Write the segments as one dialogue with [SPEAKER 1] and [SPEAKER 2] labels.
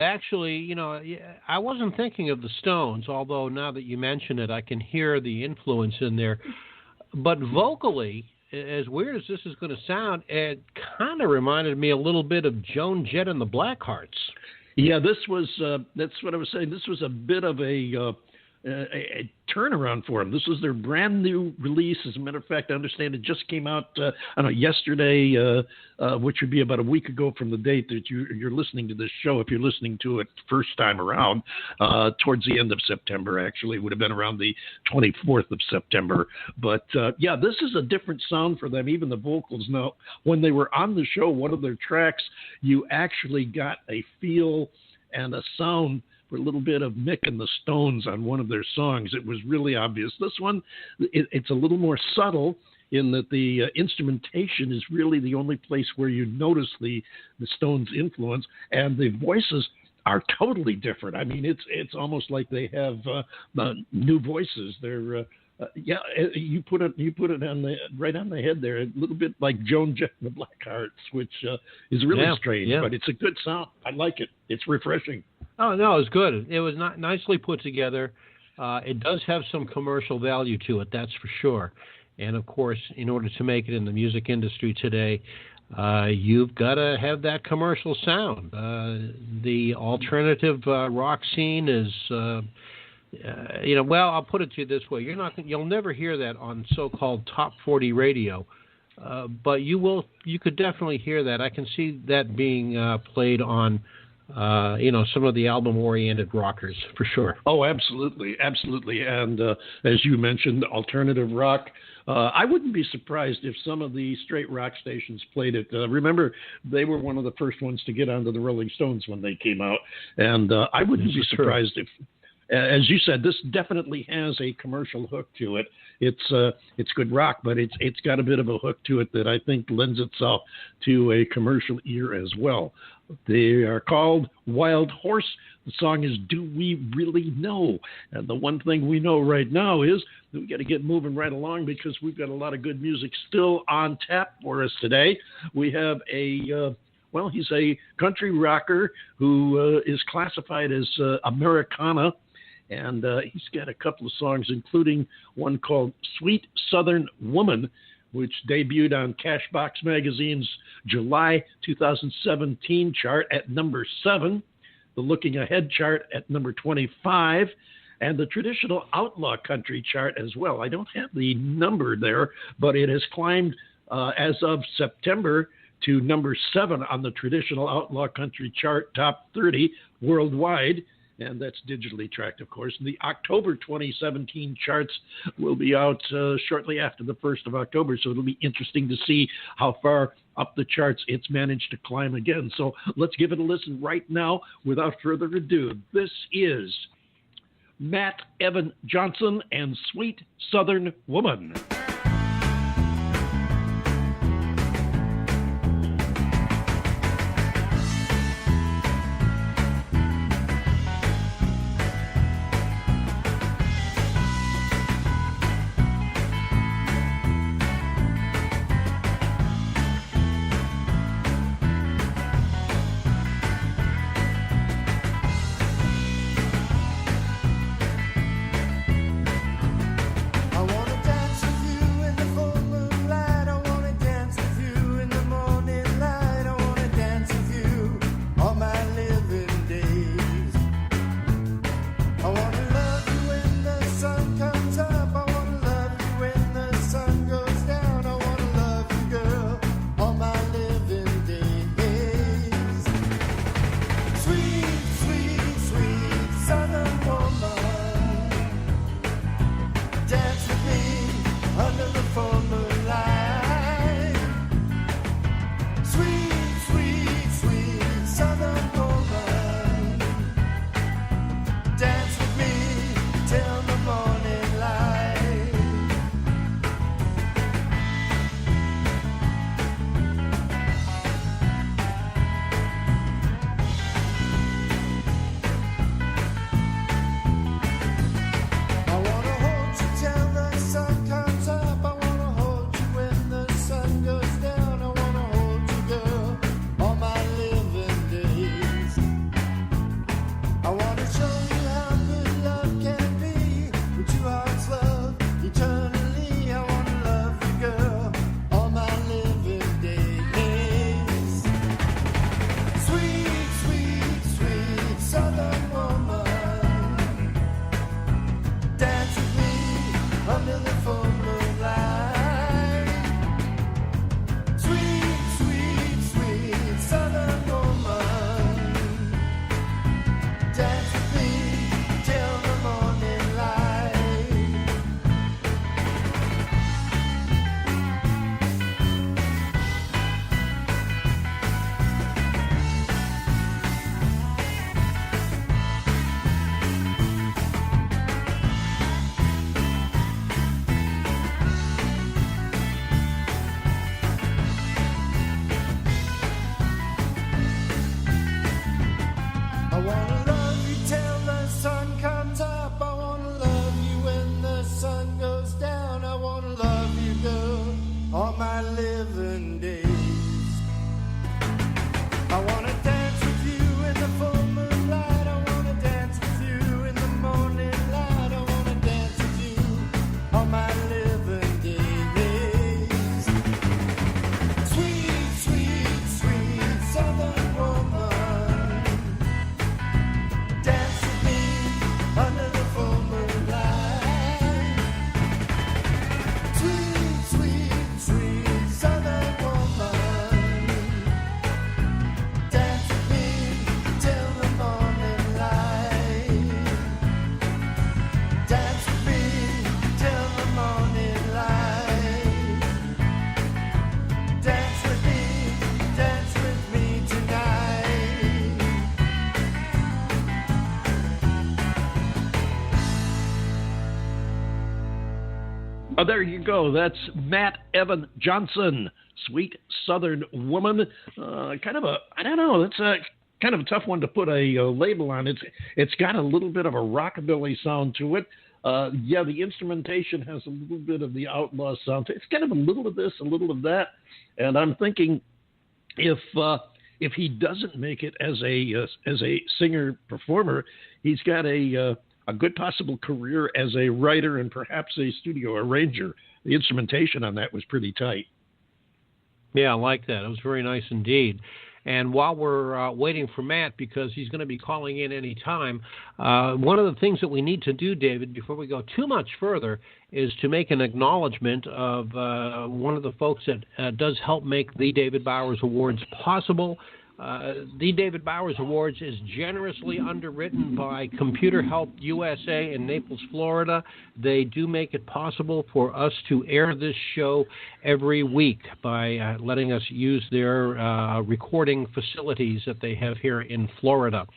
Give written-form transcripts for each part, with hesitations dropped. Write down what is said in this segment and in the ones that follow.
[SPEAKER 1] Actually, I wasn't thinking of the Stones, although now that you mention it, I can hear the influence in there. But vocally, as weird as this is going to sound, it kind of reminded me a little bit of Joan Jett and the Blackhearts.
[SPEAKER 2] Yeah, this was, that's what I was saying. This was a bit of a turnaround for them. This was their brand new release. As a matter of fact, I understand it just came out, yesterday, which would be about a week ago from the date that you're listening to this show. If you're listening to it first time around, towards the end of September, actually, it would have been around the 24th of September. But yeah, this is a different sound for them. Even the vocals. Now, when they were on the show, one of their tracks, you actually got a feel and a sound for a little bit of Mick and the Stones on one of their songs. It was really obvious. This one, it's a little more subtle in that the instrumentation is really the only place where you notice the Stones' influence, and the voices are totally different. I mean, it's almost like they have new voices. They're yeah, you put it on right on the head there. A little bit like Joan Jett and the Blackhearts, which is really strange, but it's a good sound. I like it. It's refreshing.
[SPEAKER 1] Oh no, it was good. It was nicely put together. It does have some commercial value to it, that's for sure. And of course, in order to make it in the music industry today, you've got to have that commercial sound. The alternative rock scene is. Well, I'll put it to you this way: you'll never hear that on so-called top 40 radio, but you could definitely hear that. I can see that being played on, some of the album-oriented rockers for sure.
[SPEAKER 2] Oh, absolutely, absolutely. And as you mentioned, alternative rock. I wouldn't be surprised if some of the straight rock stations played it. Remember, they were one of the first ones to get onto the Rolling Stones when they came out, and I wouldn't be surprised if. As you said, this definitely has a commercial hook to it. It's good rock, but it's got a bit of a hook to it that I think lends itself to a commercial ear as well. They are called Wild Horse. The song is Do We Really Know? And the one thing we know right now is that we got to get moving right along because we've got a lot of good music still on tap for us today. We have he's a country rocker who is classified as Americana. And he's got a couple of songs, including one called Sweet Southern Woman, which debuted on Cashbox Magazine's July 2017 chart at number 7, the Looking Ahead chart at number 25, and the traditional Outlaw Country chart as well. I don't have the number there, but it has climbed as of September to number 7 on the traditional Outlaw Country chart, top 30 worldwide. And that's digitally tracked, of course. And the October 2017 charts will be out shortly after the 1st of October, so it'll be interesting to see how far up the charts it's managed to climb again. So let's give it a listen right now without further ado. This is Matt Evan Johnson and Sweet Southern Woman. Oh, there you go. That's Matt Evan Johnson, Sweet Southern Woman. Kind of a, I don't know, it's a kind of a tough one to put a label on. It's got a little bit of a rockabilly sound to it. Yeah, the instrumentation has a little bit of the Outlaw sound. It's kind of a little of this, a little of that. And I'm thinking if he doesn't make it as a singer-performer, he's got a good possible career as a writer and perhaps a studio arranger. The instrumentation on that was pretty tight.
[SPEAKER 1] Yeah, I like that. It was very nice indeed. And while we're waiting for Matt, because he's going to be calling in any time, one of the things that we need to do, David, before we go too much further, is to make an acknowledgement of one of the folks that does help make the David Bowers Awards possible. The David Bowers Awards is generously underwritten by Computer Help USA in Naples, Florida. They do make it possible for us to air this show every week by letting us use their recording facilities that they have here in Florida.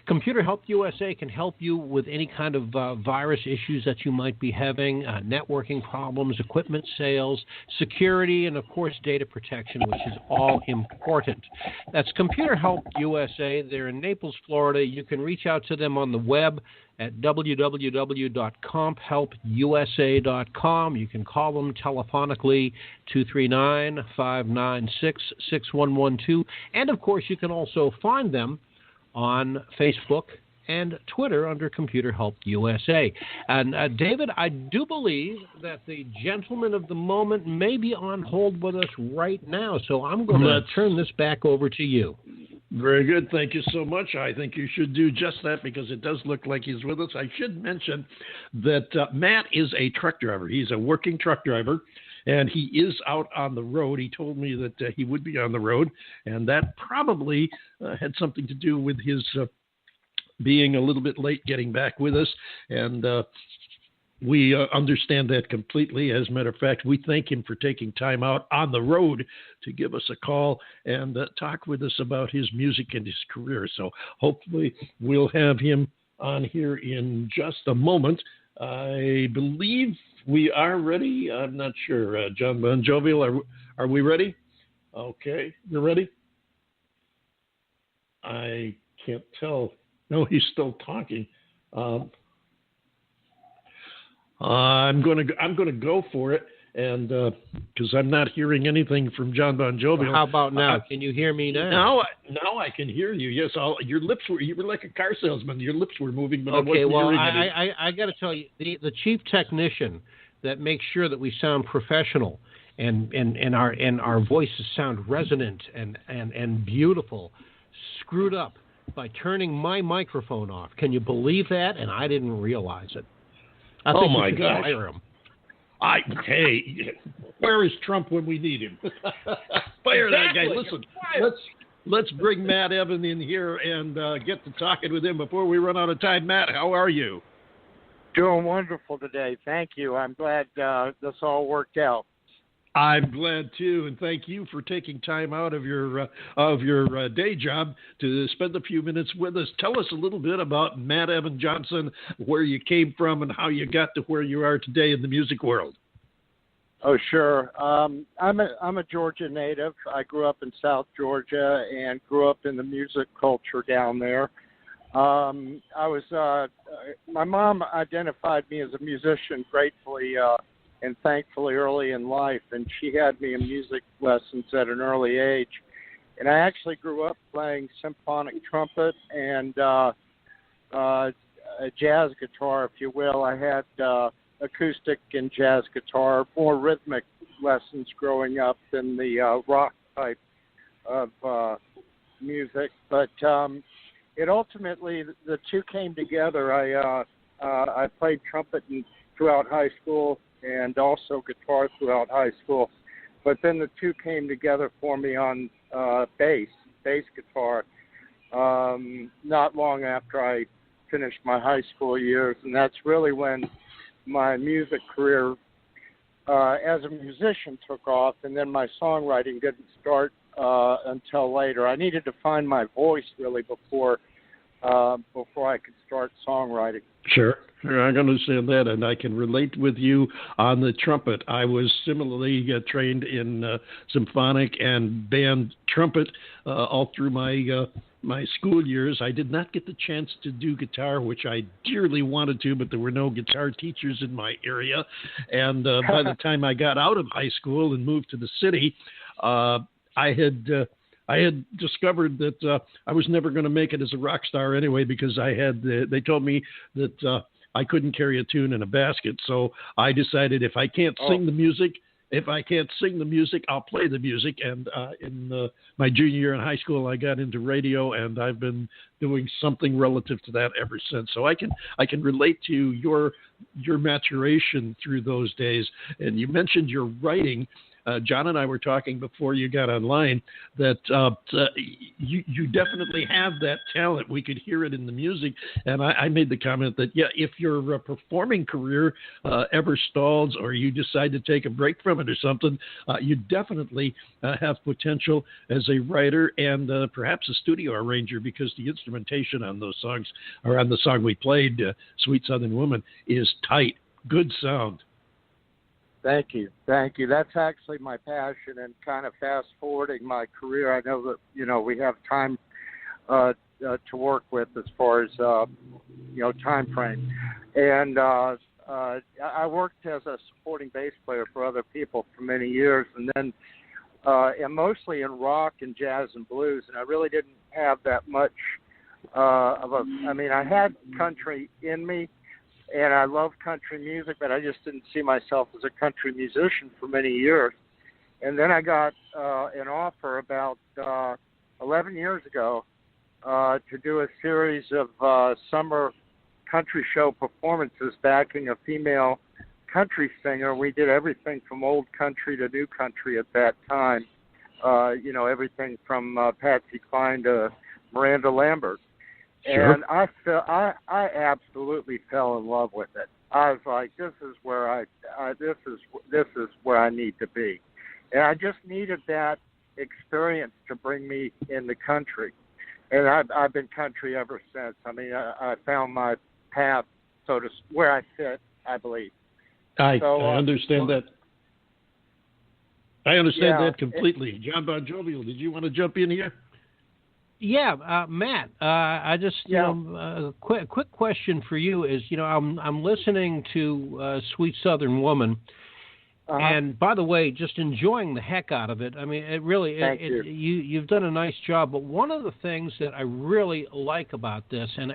[SPEAKER 1] Computer Help USA can help you with any kind of virus issues that you might be having, networking problems, equipment sales, security, and, of course, data protection, which is all important. That's Computer Help USA. They're in Naples, Florida. You can reach out to them on the web at www.comphelpusa.com. You can call them telephonically, 239-596-6112. And, of course, you can also find them on Facebook and Twitter under Computer Help USA. And David, I do believe that the gentleman of the moment may be on hold with us right now, so I'm going to turn this back over to you.
[SPEAKER 2] Very good. Thank you so much. I think you should do just that because it does look like he's with us. I should mention that Matt is a truck driver. He's a working truck driver. And he is out on the road. He told me that he would be on the road, and that probably had something to do with his being a little bit late getting back with us. And we understand that completely. As a matter of fact, we thank him for taking time out on the road to give us a call and talk with us about his music and his career. So hopefully we'll have him on here in just a moment. I believe we are ready. I'm not sure. Jon BonJovial, are we ready? Okay, you're ready? I can't tell. No, he's still talking. I'm going to go for it, and because I'm not hearing anything from Jon BonJovial.
[SPEAKER 1] Well, how about now? Can you hear me now?
[SPEAKER 2] Now I can hear you. Yes, you were like a car salesman. Your lips were moving, but
[SPEAKER 1] okay,
[SPEAKER 2] I wasn't hearing
[SPEAKER 1] anything. I got to tell you, the chief technician that makes sure that we sound professional and our voices sound resonant and beautiful screwed up by turning my microphone off. Can you believe that? And I didn't realize it. I think
[SPEAKER 2] my
[SPEAKER 1] you should
[SPEAKER 2] gosh.
[SPEAKER 1] fire him.
[SPEAKER 2] Hey, where is Trump when we need him? Fire
[SPEAKER 1] exactly.
[SPEAKER 2] That guy. Listen, let's bring Matt Evan in here and get to talking with him before we run out of time. Matt, how are you?
[SPEAKER 3] Doing wonderful today. Thank you. I'm glad this all worked out.
[SPEAKER 2] I'm glad too, and thank you for taking time out of your day job to spend a few minutes with us. Tell us a little bit about Matt Evan Johnson, where you came from, and how you got to where you are today in the music world.
[SPEAKER 3] Oh, sure. I'm a Georgia native. I grew up in South Georgia and grew up in the music culture down there. My mom identified me as a musician gratefully and thankfully early in life, and she had me in music lessons at an early age. And I actually grew up playing symphonic trumpet and a jazz guitar, if you will. I had acoustic and jazz guitar, more rhythmic lessons growing up than the rock type of music. But it ultimately, the two came together. I played trumpet throughout high school and also guitar throughout high school. But then the two came together for me on bass guitar, not long after I finished my high school years. And that's really when my music career as a musician took off, and then my songwriting didn't start until later. I needed to find my voice really before before I could start songwriting.
[SPEAKER 2] Sure, I understand that, and I can relate with you on the trumpet. I was similarly trained in symphonic and band trumpet all through my school years. I did not get the chance to do guitar, which I dearly wanted to, but there were no guitar teachers in my area. And by the time I got out of high school and moved to the city, I had discovered that I was never going to make it as a rock star anyway, because they told me that I couldn't carry a tune in a basket. So I decided if I can't sing the music, I'll play the music. And in my junior year in high school, I got into radio, and I've been doing something relative to that ever since. So I can relate to your maturation through those days. And you mentioned your writing. John and I were talking before you got online that you definitely have that talent. We could hear it in the music. And I made the comment that, if your performing career ever stalls or you decide to take a break from it or something, you definitely have potential as a writer and perhaps a studio arranger, because the instrumentation on those songs, or on the song we played, Sweet Southern Woman, is tight. Good sound.
[SPEAKER 3] Thank you. That's actually my passion, and kind of fast forwarding my career. I know that, we have time to work with as far as, time frame. And I worked as a supporting bass player for other people for many years, and then and mostly in rock and jazz and blues. And I really didn't have that much I had country in me, and I love country music, but I just didn't see myself as a country musician for many years. And then I got an offer about 11 years ago to do a series of summer country show performances backing a female country singer. We did everything from old country to new country at that time, everything from Patsy Cline to Miranda Lambert.
[SPEAKER 2] Sure.
[SPEAKER 3] And I absolutely fell in love with it. I was like, this is where this is where I need to be, and I just needed that experience to bring me in the country, and I've been country ever since. I found my path, where I fit, I believe.
[SPEAKER 2] I understand that. I understand that completely. Jon BonJovial, did you want to jump in here?
[SPEAKER 1] Yeah, Matt. I just a quick question for you is, I'm listening to Sweet Southern Woman, and by the way, just enjoying the heck out of it. It really you've done a nice job. But one of the things that I really like about this, and